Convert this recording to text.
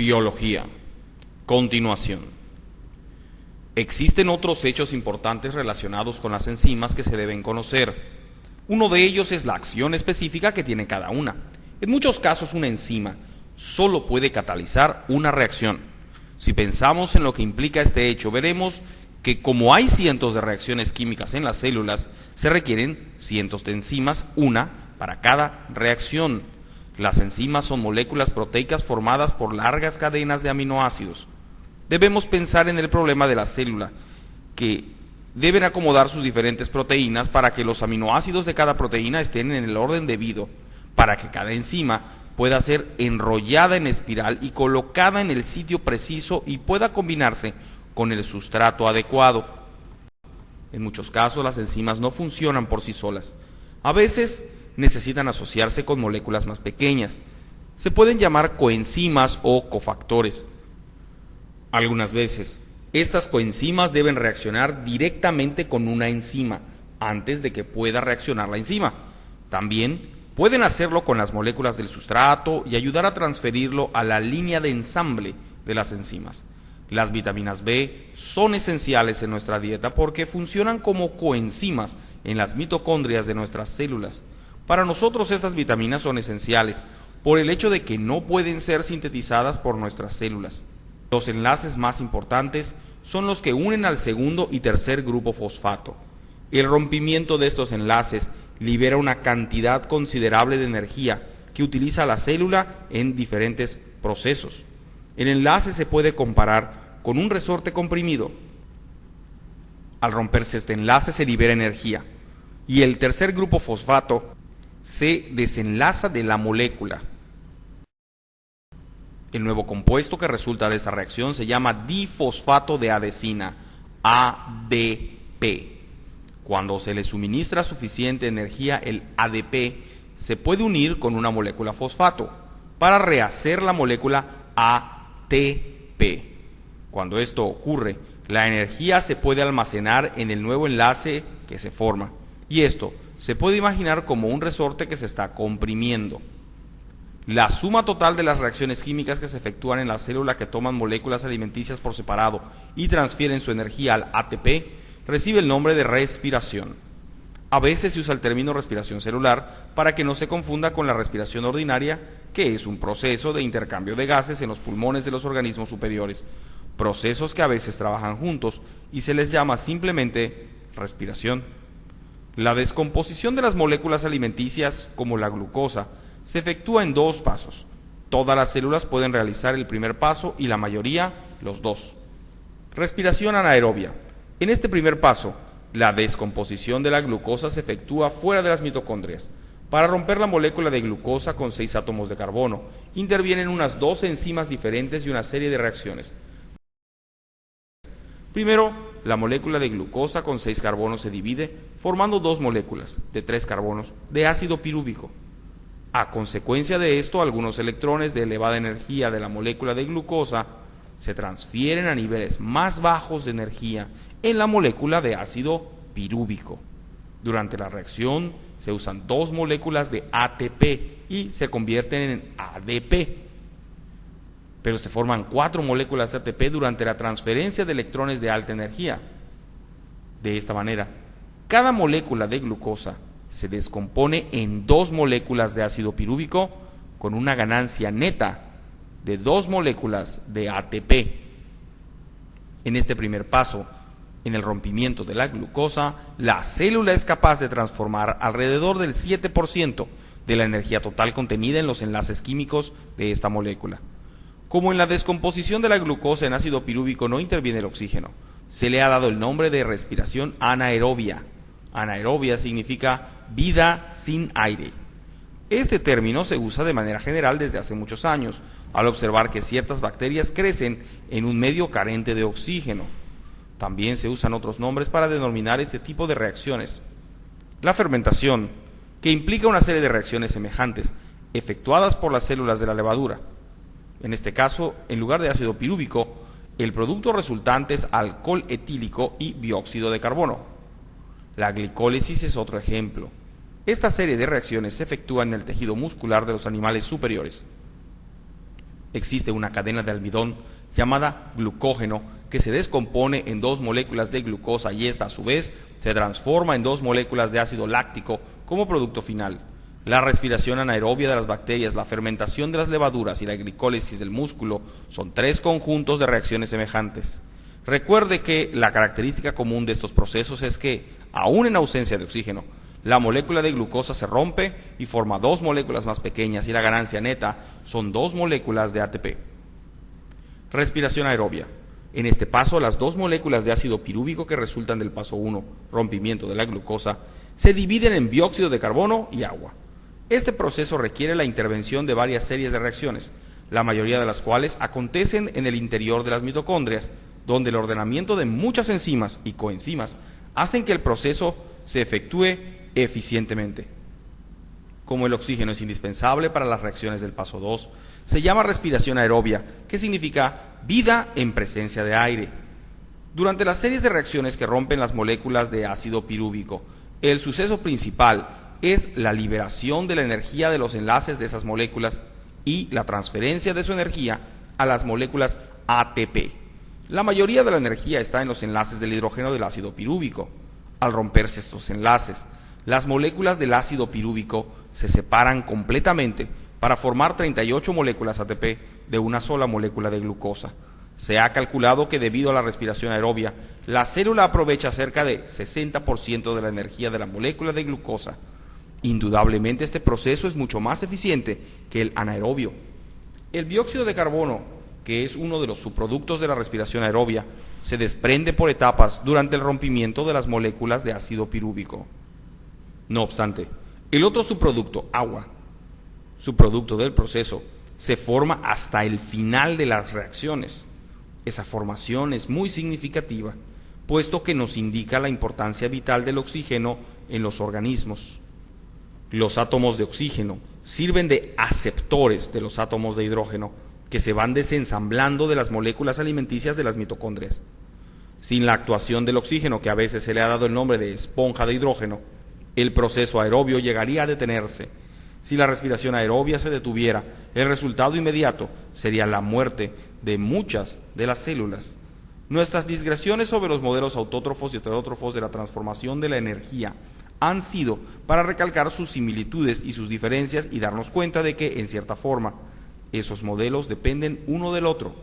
Biología. Continuación. Existen otros hechos importantes relacionados con las enzimas que se deben conocer. Uno de ellos es la acción específica que tiene cada una. En muchos casos, una enzima solo puede catalizar una reacción. Si pensamos en lo que implica este hecho, veremos que como hay cientos de reacciones químicas en las células, se requieren cientos de enzimas, una para cada reacción. Las enzimas son moléculas proteicas formadas por largas cadenas de aminoácidos. Debemos pensar en el problema de la célula, que deben acomodar sus diferentes proteínas para que los aminoácidos de cada proteína estén en el orden debido, para que cada enzima pueda ser enrollada en espiral y colocada en el sitio preciso y pueda combinarse con el sustrato adecuado. En muchos casos, las enzimas no funcionan por sí solas. A veces necesitan asociarse con moléculas más pequeñas. Se pueden llamar coenzimas o cofactores. Algunas veces, estas coenzimas deben reaccionar directamente con una enzima antes de que pueda reaccionar la enzima. También pueden hacerlo con las moléculas del sustrato y ayudar a transferirlo a la línea de ensamble de las enzimas. Las vitaminas B son esenciales en nuestra dieta porque funcionan como coenzimas en las mitocondrias de nuestras células. Para nosotros estas vitaminas son esenciales por el hecho de que no pueden ser sintetizadas por nuestras células. Los enlaces más importantes son los que unen al segundo y tercer grupo fosfato. El rompimiento de estos enlaces libera una cantidad considerable de energía que utiliza la célula en diferentes procesos. El enlace se puede comparar con un resorte comprimido. Al romperse este enlace se libera energía y el tercer grupo fosfato se desenlaza de la molécula. El nuevo compuesto que resulta de esa reacción se llama difosfato de adesina, ADP. Cuando se le suministra suficiente energía, el ADP se puede unir con una molécula fosfato para rehacer la molécula ATP. Cuando esto ocurre, la energía se puede almacenar en el nuevo enlace que se forma, y esto se puede imaginar como un resorte que se está comprimiendo. La suma total de las reacciones químicas que se efectúan en la célula que toman moléculas alimenticias por separado y transfieren su energía al ATP recibe el nombre de respiración. A veces se usa el término respiración celular para que no se confunda con la respiración ordinaria, que es un proceso de intercambio de gases en los pulmones de los organismos superiores, procesos que a veces trabajan juntos y se les llama simplemente respiración. La descomposición de las moléculas alimenticias, como la glucosa, se efectúa en dos pasos. Todas las células pueden realizar el primer paso y la mayoría los dos. Respiración anaerobia. En este primer paso, la descomposición de la glucosa se efectúa fuera de las mitocondrias. Para romper la molécula de glucosa con 6 átomos de carbono, intervienen unas 12 enzimas diferentes y una serie de reacciones. Primero, la molécula de glucosa con 6 carbonos se divide, formando 2 moléculas de 3 carbonos de ácido pirúvico. A consecuencia de esto, algunos electrones de elevada energía de la molécula de glucosa se transfieren a niveles más bajos de energía en la molécula de ácido pirúvico. Durante la reacción se usan 2 moléculas de ATP y se convierten en ADP. Pero se forman 4 moléculas de ATP durante la transferencia de electrones de alta energía. De esta manera, cada molécula de glucosa se descompone en 2 moléculas de ácido pirúvico con una ganancia neta de 2 moléculas de ATP. En este primer paso, en el rompimiento de la glucosa, la célula es capaz de transformar alrededor del 7% de la energía total contenida en los enlaces químicos de esta molécula. Como en la descomposición de la glucosa en ácido pirúvico no interviene el oxígeno, se le ha dado el nombre de respiración anaerobia. Anaerobia significa vida sin aire. Este término se usa de manera general desde hace muchos años, al observar que ciertas bacterias crecen en un medio carente de oxígeno. También se usan otros nombres para denominar este tipo de reacciones. La fermentación, que implica una serie de reacciones semejantes, efectuadas por las células de la levadura. En este caso, en lugar de ácido pirúvico, el producto resultante es alcohol etílico y dióxido de carbono. La glicólisis es otro ejemplo. Esta serie de reacciones se efectúa en el tejido muscular de los animales superiores. Existe una cadena de almidón llamada glucógeno que se descompone en 2 moléculas de glucosa y esta a su vez se transforma en 2 moléculas de ácido láctico como producto final. La respiración anaerobia de las bacterias, la fermentación de las levaduras y la glicólisis del músculo son 3 conjuntos de reacciones semejantes. Recuerde que la característica común de estos procesos es que, aún en ausencia de oxígeno, la molécula de glucosa se rompe y forma 2 moléculas más pequeñas y la ganancia neta son 2 moléculas de ATP. Respiración aerobia. En este paso, las 2 moléculas de ácido pirúvico que resultan del paso 1, rompimiento de la glucosa, se dividen en dióxido de carbono y agua. Este proceso requiere la intervención de varias series de reacciones, la mayoría de las cuales acontecen en el interior de las mitocondrias, donde el ordenamiento de muchas enzimas y coenzimas hacen que el proceso se efectúe eficientemente. Como el oxígeno es indispensable para las reacciones del paso 2, se llama respiración aerobia, que significa vida en presencia de aire. Durante las series de reacciones que rompen las moléculas de ácido pirúvico, el suceso principal es la liberación de la energía de los enlaces de esas moléculas y la transferencia de su energía a las moléculas ATP. La mayoría de la energía está en los enlaces del hidrógeno del ácido pirúvico. Al romperse estos enlaces, las moléculas del ácido pirúvico se separan completamente para formar 38 moléculas ATP de una sola molécula de glucosa. Se ha calculado que debido a la respiración aerobia, la célula aprovecha cerca de 60% de la energía de la molécula de glucosa. Indudablemente este proceso es mucho más eficiente que el anaerobio. El dióxido de carbono, que es uno de los subproductos de la respiración aerobia, se desprende por etapas durante el rompimiento de las moléculas de ácido pirúvico. No obstante, el otro subproducto, agua, subproducto del proceso, se forma hasta el final de las reacciones. Esa formación es muy significativa, puesto que nos indica la importancia vital del oxígeno en los organismos. Los átomos de oxígeno sirven de aceptores de los átomos de hidrógeno, que se van desensamblando de las moléculas alimenticias de las mitocondrias. Sin la actuación del oxígeno, que a veces se le ha dado el nombre de esponja de hidrógeno, el proceso aerobio llegaría a detenerse. Si la respiración aerobia se detuviera, el resultado inmediato sería la muerte de muchas de las células. Nuestras digresiones sobre los modelos autótrofos y heterótrofos de la transformación de la energía han sido para recalcar sus similitudes y sus diferencias y darnos cuenta de que, en cierta forma, esos modelos dependen uno del otro.